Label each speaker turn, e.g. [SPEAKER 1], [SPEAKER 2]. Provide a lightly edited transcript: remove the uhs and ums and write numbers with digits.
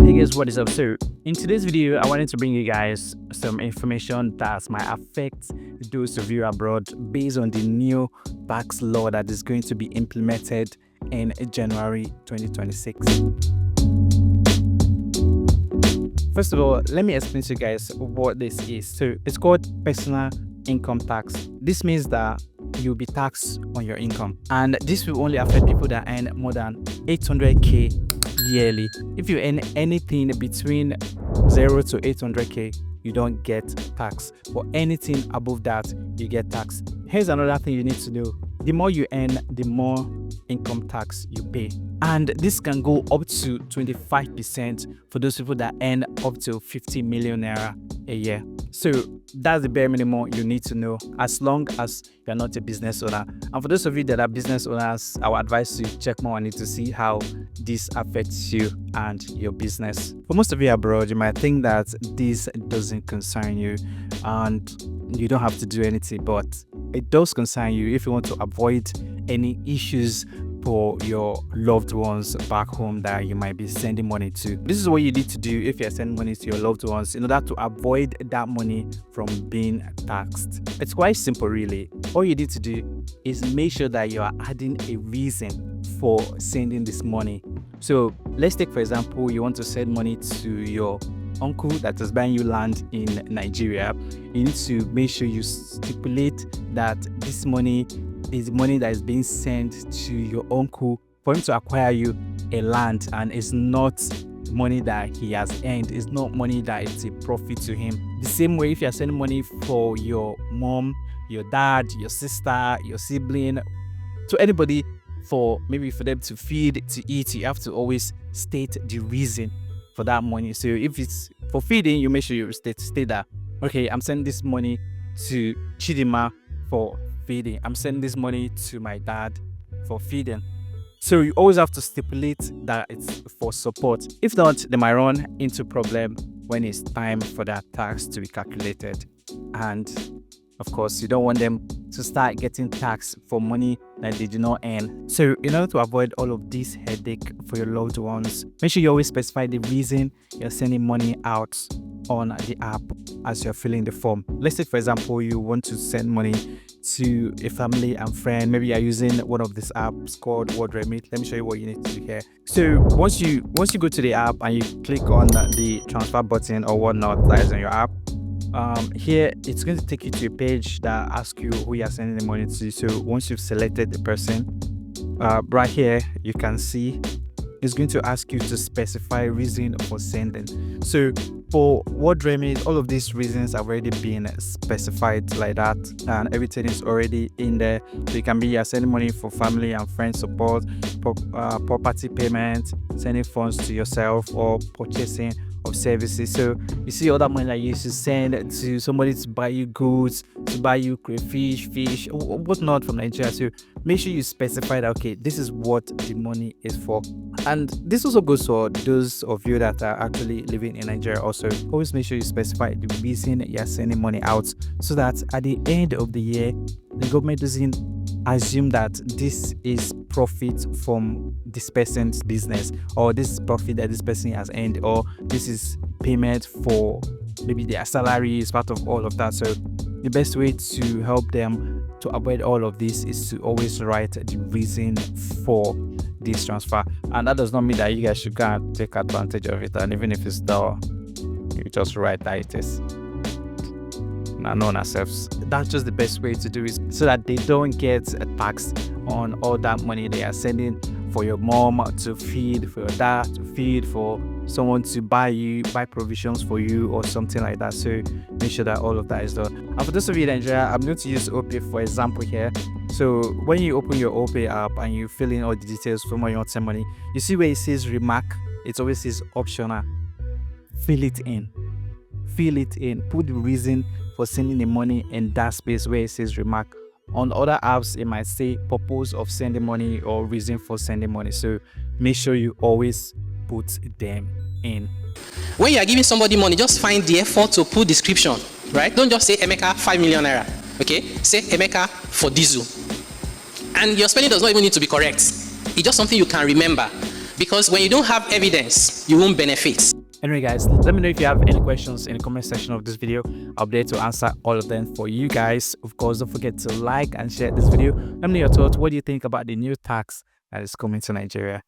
[SPEAKER 1] Hey guys, what is up? So in today's video, I wanted to bring you guys some information that might affect those of you abroad based on the new tax law that is going to be implemented in January 2026. First of all, let me explain to you guys what this is. So it's called personal income tax. This means that you'll be taxed on your income, and this will only affect people that earn more than 800k yearly. If you earn anything between 0 to 800k, you don't get tax. For anything above that, you get tax. Here's another thing you need to know: the more you earn, the more income tax you pay, and this can go up to 25% for those people that earn up to 50 million naira a year. So that's the bare minimum you need to know, as long as you're not a business owner. And for those of you that are business owners, I would advise you check more on it to see how this affects you and your business. For most of you abroad, you might think that this doesn't concern you and you don't have to do anything, but it does concern you if you want to avoid any issues for your loved ones back home that you might be sending money to. This is what you need to do if you're sending money to your loved ones in order to avoid that money from being taxed. It's quite simple, really. All you need to do is make sure that you are adding a reason for sending this money. So let's take, for example, you want to send money to your uncle that is buying you land in Nigeria. You need to make sure you stipulate that this money is money that is being sent to your uncle for him to acquire you a land, and it's not money that he has earned. It's not money that is a profit to him. The same way, if you're sending money for your mom, your dad, your sister, your sibling, to anybody, for maybe for them to feed, to eat, you have to always state the reason for that money. So if it's for feeding, you make sure you state that, okay, I'm sending this money to Chidima for feeding. I'm sending this money to my dad for feeding. So you always have to stipulate that it's for support. If not, they might run into problem when it's time for that tax to be calculated. And of course, you don't want them to start getting taxed for money that they do not earn. So in order to avoid all of this headache for your loved ones, make sure you always specify the reason you're sending money out on the app as you're filling the form. Let's say, for example, you want to send money to a family and friend. Maybe you're using one of these apps called Remit. Let me show you what you need to do here. So once you go to the app and you click on the transfer button or whatnot that is on your app, here it's going to take you to a page that asks you who you're sending the money to. So once you've selected the person, right here you can see it's going to ask you to specify reason for sending. So for Remit, all of these reasons have already been specified like that, and everything is already in there. So it can be you're sending money for family and friends support, property payment, sending funds to yourself, or purchasing of services. So you see all that money that you used to send to somebody to buy you goods, to buy you crayfish, fish, or whatnot from Nigeria. So make sure you specify that, okay, this is what the money is for. And this also goes for those of you that are actually living in Nigeria also. Always make sure you specify the reason you're sending money out, so that at the end of the year, the government doesn't assume that this is profit from this person's business, or this is profit that this person has earned, or this is payment for maybe their salary is part of all of that. So the best way to help them to avoid all of this is to always write the reason for this transfer. And that does not mean that you guys should go and take advantage of it, and even if it's dull, you just write that it is known ourselves. That's just the best way to do it, so that they don't get taxed on all that money they are sending for your mom to feed, for your dad to feed, for someone to buy provisions for you or something like that. So make sure that all of that is done. And for those of you in Nigeria, I'm going to use OPay for example here. So when you open your OPay app and you fill in all the details from where you want to send money, you see where it says remark, it always says optional. Fill it in. Put the reason for sending the money in that space where it says remark. On other apps, it might say purpose of sending money or reason for sending money. So make sure you always put them in.
[SPEAKER 2] When you are giving somebody money, just find the effort to put description, right? Don't just say Emeka 5 million naira. Okay? Say Emeka for diesel. And your spelling does not even need to be correct. It's just something you can remember. Because when you don't have evidence, you won't benefit.
[SPEAKER 1] Anyway guys, let me know if you have any questions in the comment section of this video. I'll be there to answer all of them for you guys. Of course, don't forget to like and share this video. Let me know your thoughts. What do you think about the new tax that is coming to Nigeria?